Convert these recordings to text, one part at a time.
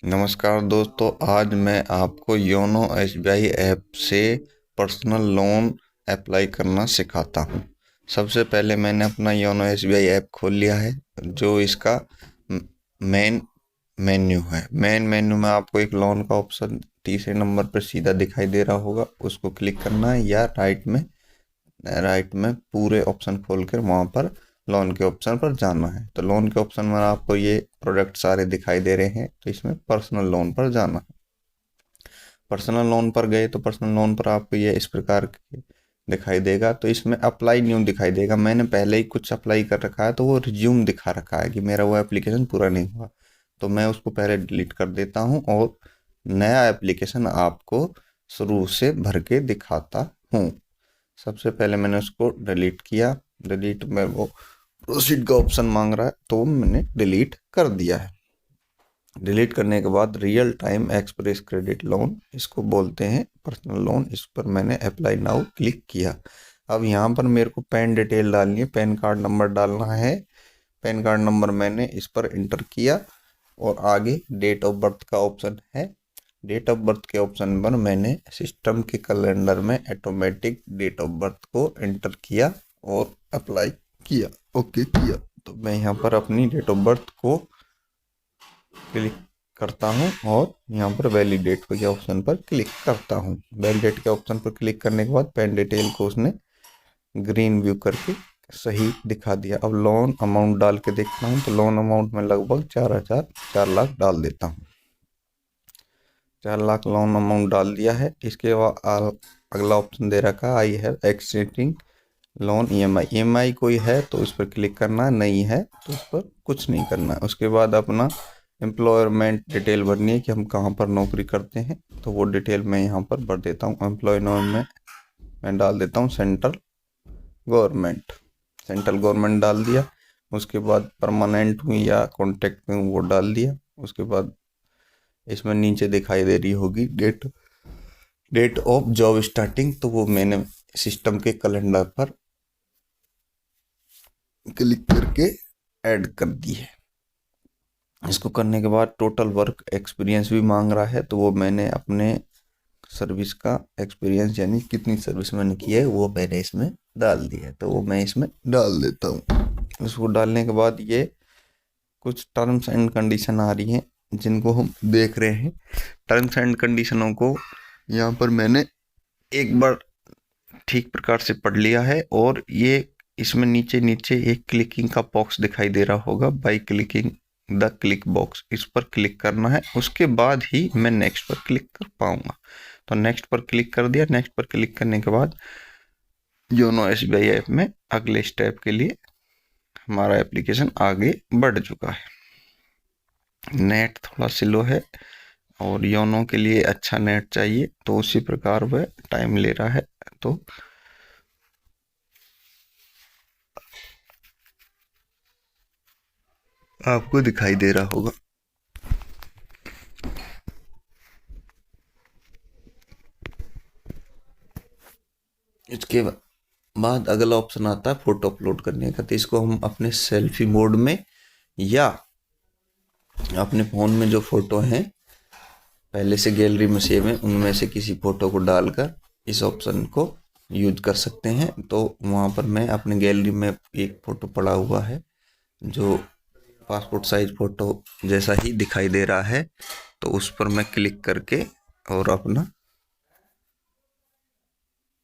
नमस्कार दोस्तों, आज मैं आपको योनो एसबीआई ऐप से पर्सनल लोन अप्लाई करना सिखाता हूँ। सबसे पहले मैंने अपना योनो एसबीआई ऐप खोल लिया है। जो इसका मेन मेन्यू है, मेन मेन्यू में आपको एक लोन का ऑप्शन तीसरे नंबर पर सीधा दिखाई दे रहा होगा, उसको क्लिक करना है, या राइट में पूरे ऑप्शन खोल कर वहाँ पर लोन के ऑप्शन पर जाना है। तो लोन के ऑप्शन में आपको ये प्रोडक्ट सारे दिखाई दे रहे हैं, तो इसमें पर्सनल लोन पर जाना है। पर्सनल लोन पर गए तो पर्सनल लोन पर आपको ये इस प्रकार दिखाई देगा। तो इसमें अप्लाई न्यू दिखाई देगा। मैंने पहले ही कुछ अप्लाई कर रखा है, तो वो रिज्यूम दिखा रखा है कि मेरा वो एप्लीकेशन पूरा नहीं हुआ। तो मैं उसको पहले डिलीट कर देता हूँ और नया एप्लीकेशन आपको शुरू से भर के दिखाता हूँ। सबसे पहले मैंने उसको डिलीट किया। डिलीट में वो प्रोसीड का ऑप्शन मांग रहा है, तो मैंने डिलीट कर दिया है। डिलीट करने के बाद real time express credit loan इसको बोलते हैं, पर्सनल लोन। इस पर मैंने अप्लाई नाउ क्लिक किया। अब यहाँ पर मेरे को पैन डिटेल डालनी है, पैन कार्ड नंबर डालना है। पैन कार्ड नंबर मैंने इस पर इंटर किया और आगे डेट ऑफ बर्थ का ऑप्शन है। डेट ऑफ बर्थ के ऑप्शन पर मैंने सिस्टम के कैलेंडर में ऑटोमेटिक डेट ऑफ बर्थ को एंटर किया और अप्लाई किया, ओके किया। तो मैं यहाँ पर अपनी डेट ऑफ बर्थ को क्लिक करता हूँ और यहाँ पर वैलिडेट के ऑप्शन पर क्लिक करता हूँ। वैलिडेट के ऑप्शन पर क्लिक करने के बाद पैन डिटेल को उसने ग्रीन व्यू करके सही दिखा दिया। अब लोन अमाउंट डाल के देखता हूँ, तो लोन अमाउंट में लगभग 4 लाख डाल देता हूँ। 4 लाख लोन अमाउंट डाल दिया है। इसके बाद अगला ऑप्शन दे रखा है, I have extending loan EMI कोई है तो उस पर क्लिक करना है, नहीं है तो उस पर कुछ नहीं करना है। उसके बाद अपना एम्प्लॉयमेंट डिटेल भरनी है कि हम कहाँ पर नौकरी करते हैं, तो वो डिटेल मैं यहाँ पर भर देता हूँ। एम्प्लॉय नेम में मैं डाल देता हूँ सेंट्रल गवर्नमेंट डाल दिया। उसके बाद परमानेंट हूँ या कॉन्ट्रैक्ट में हूँ वो डाल दिया। उसके बाद इसमें नीचे दिखाई दे रही होगी डेट ऑफ जॉब स्टार्टिंग, तो वो मैंने सिस्टम के कैलेंडर पर क्लिक करके ऐड कर दी है। इसको करने के बाद टोटल वर्क एक्सपीरियंस भी मांग रहा है, तो वो मैंने अपने सर्विस का एक्सपीरियंस यानी कितनी सर्विस मैंने की है वो मैंने इसमें डाल दी है, तो वो मैं इसमें डाल देता हूँ। इसको डालने के बाद ये कुछ टर्म्स एंड कंडीशन आ रही हैं जिनको हम देख रहे हैं। टर्म्स एंड कंडीशनों को यहाँ पर मैंने एक बार ठीक प्रकार से पढ़ लिया है, और ये इसमें नीचे नीचे एक क्लिकिंग का बॉक्स दिखाई दे रहा होगा, by clicking the click box, इस पर क्लिक करना है। उसके बाद ही मैं नेक्स्ट पर क्लिक कर पाऊंगा। तो नेक्स्ट पर क्लिक कर दिया। नेक्स्ट पर क्लिक करने के बाद योनो एसबीआई ऐप में अगले स्टेप के लिए हमारा एप्लीकेशन आगे बढ़ चुका है। नेट थोड़ा स्लो है और योनो के लिए अच्छा नेट चाहिए, तो उसी प्रकार वह टाइम ले रहा है। तो आपको दिखाई दे रहा होगा। इसके बाद अगला ऑप्शन आता है फोटो अपलोड करने का। तो इसको हम अपने सेल्फी मोड में या अपने फ़ोन में जो फ़ोटो हैं पहले से गैलरी में सेव है उनमें से किसी फ़ोटो को डालकर इस ऑप्शन को यूज कर सकते हैं। तो वहाँ पर मैं अपने गैलरी में एक फ़ोटो पड़ा हुआ है जो पासपोर्ट साइज फ़ोटो जैसा ही दिखाई दे रहा है, तो उस पर मैं क्लिक करके और अपना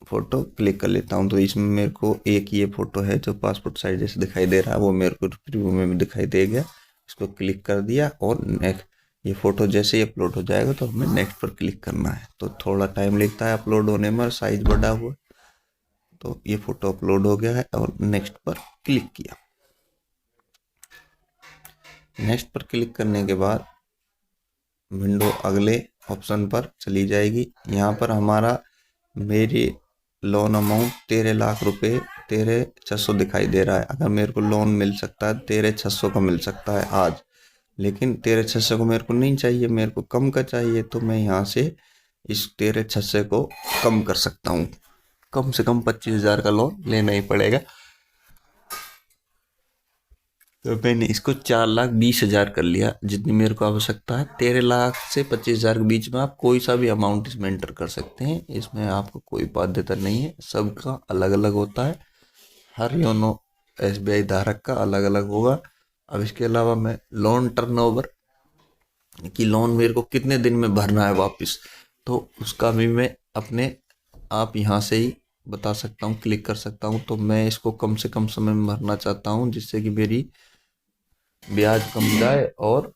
फ़ोटो क्लिक कर लेता हूँ। तो इसमें मेरे को एक ये फ़ोटो है जो पासपोर्ट साइज जैसे दिखाई दे रहा है, वो मेरे को प्रीव्यू में भी दिखाई दे गया। इसको क्लिक कर दिया और नेक्स्ट, ये फ़ोटो जैसे ही अपलोड हो जाएगा तो हमें नेक्स्ट पर क्लिक करना है। तो थोड़ा टाइम लगता है अपलोड होने में, साइज बड़ा हुआ। तो ये फ़ोटो अपलोड हो गया है और नेक्स्ट पर क्लिक किया। नेक्स्ट पर क्लिक करने के बाद विंडो अगले ऑप्शन पर चली जाएगी। यहाँ पर हमारा मेरी लोन अमाउंट 13 लाख रुपए 13,600 दिखाई दे रहा है। अगर मेरे को लोन मिल सकता है 13,600 का मिल सकता है आज, लेकिन 13,600 को मेरे को नहीं चाहिए, मेरे को कम का चाहिए। तो मैं यहाँ से इस 13,600 को कम कर सकता हूँ। कम से कम 25,000 का लोन लेना ही पड़ेगा। तो मैंने इसको 4,20,000 कर लिया, जितनी मेरे को आवश्यकता है। 13 लाख से 25,000 के बीच में आप कोई सा भी अमाउंट इसमें एंटर कर सकते हैं, इसमें आपको कोई बाध्यता नहीं है, सबका अलग अलग होता है, हर योनो एसबीआई धारक का अलग अलग होगा। अब इसके अलावा मैं लोन टर्नओवर कि लोन मेरे को कितने दिन में भरना है वापस, तो उसका भी मैं अपने आप यहाँ से ही बता सकता हूँ, क्लिक कर सकता हूँ। तो मैं इसको कम से कम समय में भरना चाहता हूँ, जिससे कि मेरी ब्याज कम जाए और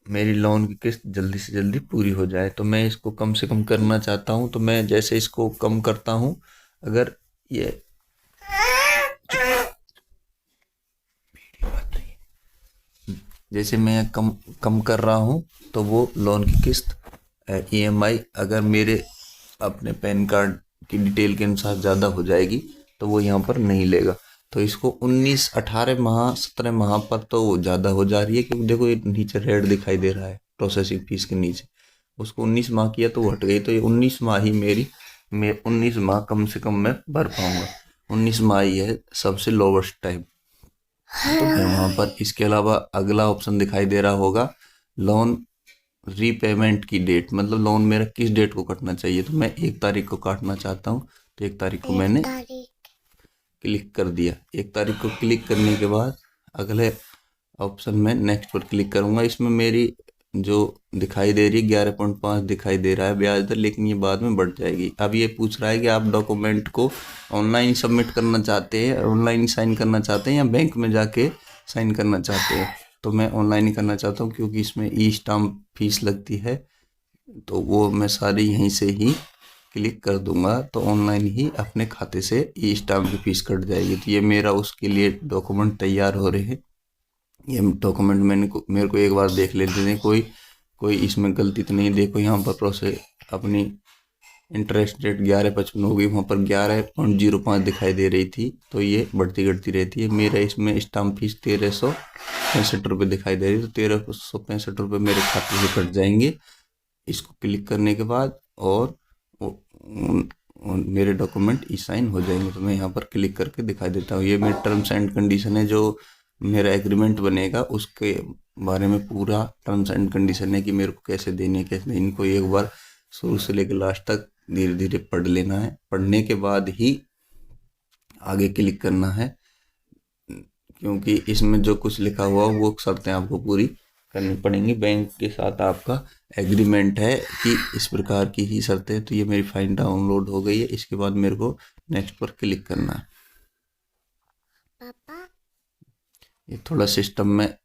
मेरी लोन की किस्त जल्दी से जल्दी पूरी हो जाए। तो मैं इसको कम से कम करना चाहता हूँ। तो मैं जैसे इसको कम करता हूँ, अगर ये जैसे मैं कम कम कर रहा हूँ, तो वो लोन की किस्त ईएमआई अगर मेरे अपने पैन कार्ड की डिटेल के अनुसार ज़्यादा हो जाएगी, तो वो यहाँ पर नहीं लेगा। तो इसको 19 18 माह 17 माह पर तो ज़्यादा हो जा रही है, क्योंकि देखो ये नीचे रेड दिखाई दे रहा है प्रोसेसिंग फीस के नीचे। उसको 19 माह किया तो वो हट गई, तो ये 19 माह ही मैं 19 माह कम से कम मैं भर पाऊंगा। 19 माह ही है सबसे लोवेस्ट टाइम। तो मैं वहाँ पर इसके अलावा अगला ऑप्शन दिखाई दे रहा होगा, लोन रीपेमेंट की डेट, मतलब लोन मेरा किस डेट को कटना चाहिए। तो मैं 1 तारीख को काटना चाहता हूँ, तो 1 तारीख को मैंने क्लिक कर दिया। 1 तारीख को क्लिक करने के बाद अगले ऑप्शन में नेक्स्ट पर क्लिक करूंगा। इसमें मेरी जो दिखाई दे रही है 11.5 दिखाई दे रहा है ब्याज दर, लेकिन ये बाद में बढ़ जाएगी। अब ये पूछ रहा है कि आप डॉक्यूमेंट को ऑनलाइन सबमिट करना चाहते हैं, ऑनलाइन साइन करना चाहते हैं या बैंक में जाके साइन करना चाहते हैं। तो मैं ऑनलाइन ही करना चाहता हूँ, क्योंकि इसमें ई स्टाम्प फीस लगती है, तो वो मैं सारी यहीं से ही क्लिक कर दूंगा, तो ऑनलाइन ही अपने खाते से ई स्टाम्प की फीस कट जाएगी। तो ये मेरा उसके लिए डॉक्यूमेंट तैयार हो रहे हैं। ये डॉक्यूमेंट मेरे को एक बार देख लेते हैं, कोई कोई इसमें गलती तो नहीं। देखो यहाँ पर प्रोसेस अपनी इंटरेस्ट रेट 11.55 हो गई, वहाँ पर 11.05 दिखाई दे रही थी, तो ये बढ़ती घटती रहती है। मेरा इसमें स्टाम्प फीस 1365 दिखाई दे रही है, तो 1365 मेरे खाते से कट जाएंगे। इसको क्लिक करने के बाद और मेरे डॉक्यूमेंट ई साइन हो जाएंगे। तो मैं यहाँ पर क्लिक करके दिखाई देता हूँ। ये मेरे टर्म्स एंड कंडीशन है, जो मेरा एग्रीमेंट बनेगा उसके बारे में पूरा टर्म्स एंड कंडीशन है कि मेरे को कैसे देने कैसे नहीं। इनको एक बार शुरू से लेकर लास्ट तक धीरे धीरे पढ़ लेना है, पढ़ने के बाद ही आगे क्लिक करना है, क्योंकि इसमें जो कुछ लिखा हुआ वो शर्तें आपको पूरी करनी पड़ेंगी। बैंक के साथ आपका एग्रीमेंट है कि इस प्रकार की ही शर्तें। तो ये मेरी फाइल डाउनलोड हो गई है। इसके बाद मेरे को नेक्स्ट पर क्लिक करना है। पापा ये थोड़ा सिस्टम में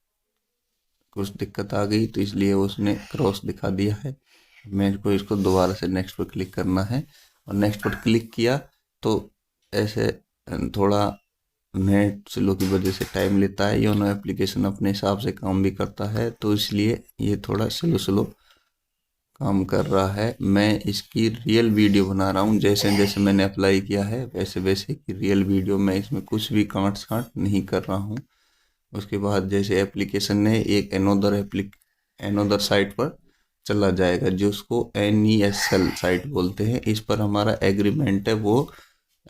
कुछ दिक्कत आ गई, तो इसलिए उसने क्रॉस दिखा दिया है। मेरे को इसको दोबारा से नेक्स्ट पर क्लिक करना है, और नेक्स्ट पर क्लिक किया तो ऐसे थोड़ा नेट स्लो की वजह से टाइम लेता है। योनो एप्लीकेशन अपने हिसाब से काम भी करता है, तो इसलिए ये थोड़ा स्लो काम कर रहा है। मैं इसकी रियल वीडियो बना रहा हूँ, जैसे जैसे मैंने अप्लाई किया है वैसे वैसे की रियल वीडियो, मैं इसमें कुछ भी काट छांट नहीं कर रहा हूँ। उसके बाद जैसे एप्लीकेशन ने एक एनोदर साइट पर चला जाएगा, जिसको NESL साइट बोलते हैं। इस पर हमारा एग्रीमेंट है वो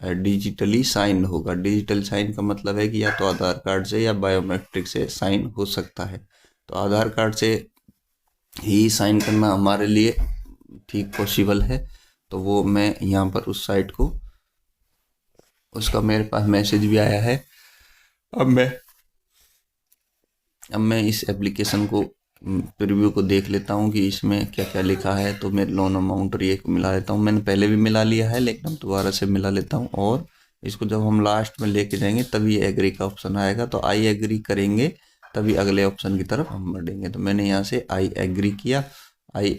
डिजिटली साइन होगा। डिजिटल साइन का मतलब है कि या तो आधार कार्ड से या बायोमेट्रिक से साइन हो सकता है। तो आधार कार्ड से ही साइन करना हमारे लिए ठीक पॉसिबल है। तो वो मैं यहाँ पर उस साइट को, उसका मेरे पास मैसेज भी आया है। अब मैं इस एप्लीकेशन को प्रीव्यू को देख लेता हूँ कि इसमें क्या क्या लिखा है। तो मैं लोन अमाउंट और ये को मिला लेता हूँ। मैंने पहले भी मिला लिया है, लेकिन अब दोबारा से मिला लेता हूँ। और इसको जब हम लास्ट में लेके जाएंगे तभी एग्री का ऑप्शन आएगा, तो आई एग्री करेंगे तभी अगले ऑप्शन की तरफ हम बढ़ेंगे। तो मैंने यहाँ से आई एग्री किया। आई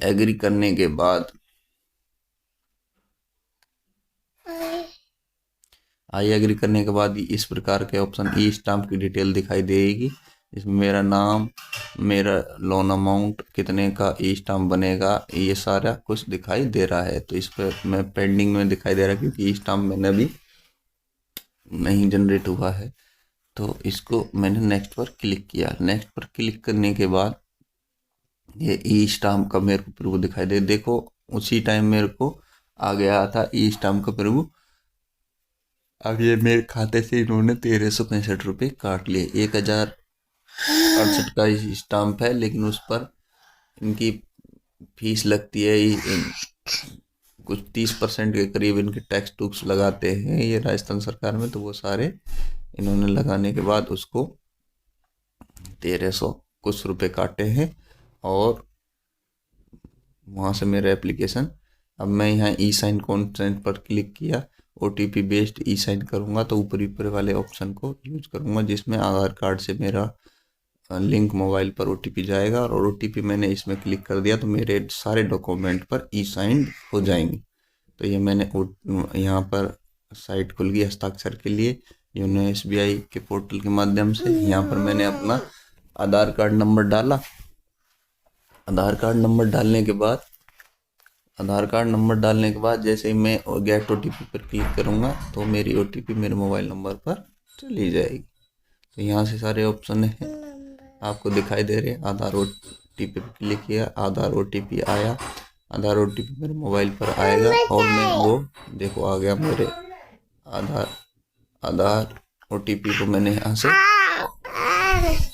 एग्री करने के बाद इस प्रकार के ऑप्शन ई स्टाम्प की डिटेल दिखाई देगी। इसमें मेरा नाम, मेरा लोन अमाउंट, कितने का ई स्टाम्प बनेगा, ये सारा कुछ दिखाई दे रहा है। तो इस पर मैं पेंडिंग में दिखाई दे रहा है, क्योंकि ई स्टाम्प मैंने अभी नहीं जनरेट हुआ है। तो इसको मैंने नेक्स्ट पर क्लिक किया। नेक्स्ट पर क्लिक करने के बाद ये ई स्टाम्प का मेरे को प्रूफ दिखाई दे। देखो उसी टाइम मेरे को आ गया था ई स्टाम्प का प्रूफ अब ये मेरे खाते से इन्होंने 1365 रुपये काट लिए। 1068 का स्टाम्प है, लेकिन उस पर इनकी फीस लगती है कुछ 30% के करीब इनके टैक्स टूक्स लगाते हैं ये राजस्थान सरकार में, तो वो सारे इन्होंने लगाने के बाद उसको 1300 कुछ रुपए काटे हैं। और वहाँ से मेरा एप्लीकेशन, अब मैं यहाँ ई साइन कॉन्सेंट पर क्लिक किया, OTP बेस्ड ई साइन करूँगा तो ऊपर वाले ऑप्शन को यूज करूँगा, जिसमें आधार कार्ड से मेरा लिंक मोबाइल पर OTP जाएगा, और OTP मैंने इसमें क्लिक कर दिया तो मेरे सारे डॉक्यूमेंट पर ई साइन हो जाएंगे। तो ये मैंने यहाँ पर साइट खुल गई हस्ताक्षर के लिए योनो SBI के पोर्टल के माध्यम से। यहाँ पर मैंने अपना आधार कार्ड नंबर डाला। आधार कार्ड नंबर डालने के बाद जैसे ही मैं गेट OTP पर क्लिक करूँगा तो मेरी OTP मेरे मोबाइल नंबर पर चली जाएगी। तो यहाँ से सारे ऑप्शन हैं आपको दिखाई दे रहे हैं। आधार OTP पर क्लिक किया, आधार OTP आया, आधार OTP मेरे मोबाइल पर आएगा और मैं वो देखो आ गया मेरे आधार OTP को मैंने यहाँ से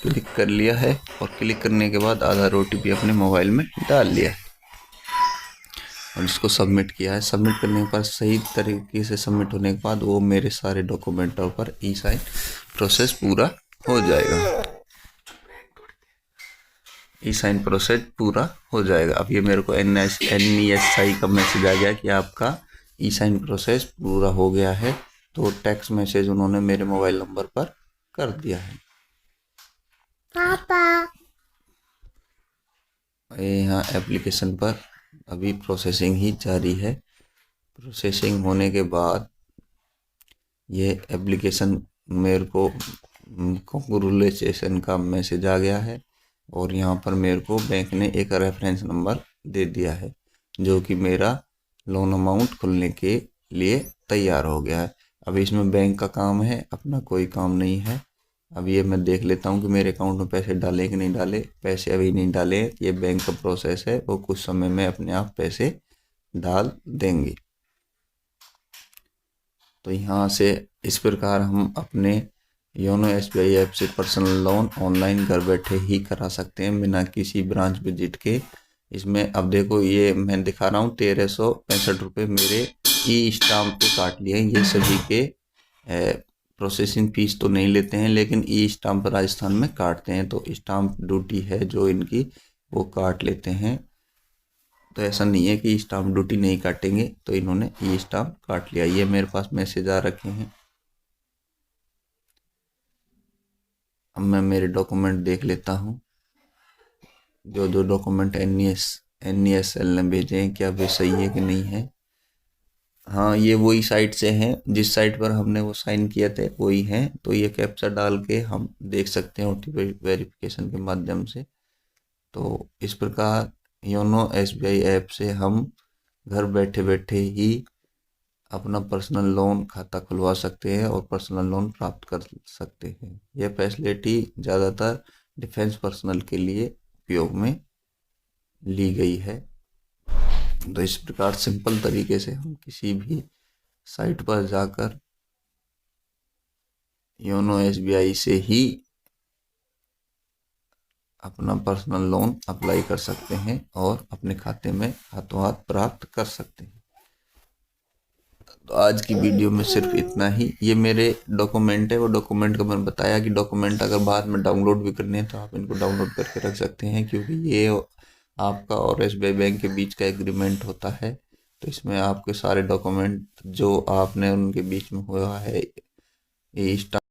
क्लिक कर लिया है, और क्लिक करने के बाद आधार OTP अपने मोबाइल में डाल लिया है और इसको सबमिट किया है। सबमिट करने के बाद सही तरीके से सबमिट होने के बाद वो मेरे सारे डॉक्यूमेंटों पर ई साइन प्रोसेस पूरा हो जाएगा। ई साइन प्रोसेस पूरा हो जाएगा। अब ये मेरे को NESI का मैसेज आ गया कि आपका ई साइन प्रोसेस पूरा हो गया है। तो टेक्स्ट मैसेज उन्होंने मेरे मोबाइल नंबर पर कर दिया है। पापा यहाँ एप्लीकेशन पर अभी प्रोसेसिंग ही जारी है। प्रोसेसिंग होने के बाद ये एप्लीकेशन मेरे को कांग्रेचुलेशन का मैसेज आ गया है, और यहाँ पर मेरे को बैंक ने एक रेफरेंस नंबर दे दिया है जो कि मेरा लोन अमाउंट खुलने के लिए तैयार हो गया है। अब इसमें बैंक का काम है, अपना कोई काम नहीं है। अब ये मैं देख लेता हूँ कि मेरे अकाउंट में पैसे डाले कि नहीं डाले। पैसे अभी नहीं डाले, ये बैंक का प्रोसेस है, वो कुछ समय में अपने आप पैसे डाल देंगे। तो यहाँ से इस प्रकार हम अपने योनो SBI ऐप से पर्सनल लोन ऑनलाइन घर बैठे ही करा सकते हैं बिना किसी ब्रांच विजिट के। इसमें अब देखो ये मैं दिखा रहा हूँ 1365 रुपये मेरे ई स्टाम्प पे काट लिए हैं। ये सभी के प्रोसेसिंग फीस तो नहीं लेते हैं, लेकिन ई स्टाम्प राजस्थान में काटते हैं, तो स्टाम्प ड्यूटी है जो इनकी वो काट लेते हैं। तो ऐसा नहीं है कि स्टाम्प ड्यूटी नहीं काटेंगे, तो इन्होंने ई स्टाम्प काट लिया। ये मेरे पास मैसेज आ रखे हैं। अब मैं मेरे डॉक्यूमेंट देख लेता हूँ, जो डॉक्यूमेंट NESL ने भेजे हैं क्या वे सही है कि नहीं है। हाँ, ये वही साइट से हैं जिस साइट पर हमने वो साइन किए थे, वही हैं। तो ये कैप्चा डाल के हम देख सकते हैं OTP वेरिफिकेशन के माध्यम से। तो इस प्रकार योनो SBI ऐप से हम घर बैठे बैठे ही अपना पर्सनल लोन खाता खुलवा सकते हैं और पर्सनल लोन प्राप्त कर सकते हैं। यह फैसिलिटी ज़्यादातर डिफेंस पर्सनल के लिए उपयोग में ली गई है। तो इस प्रकार सिंपल तरीके से हम किसी भी साइट पर जाकर योनो SBI से ही अपना पर्सनल लोन अप्लाई कर सकते हैं और अपने खाते में हाथों हाथ प्राप्त कर सकते हैं। तो आज की वीडियो में सिर्फ इतना ही। ये मेरे डॉक्यूमेंट है, वो डॉक्यूमेंट का मैंने बताया कि डॉक्यूमेंट अगर बाद में डाउनलोड भी करने हैं तो आप इनको डाउनलोड करके रख सकते हैं, क्योंकि ये आपका और SBI बैंक के बीच का एग्रीमेंट होता है। तो इसमें आपके सारे डॉक्यूमेंट जो आपने उनके बीच में हुआ है, ये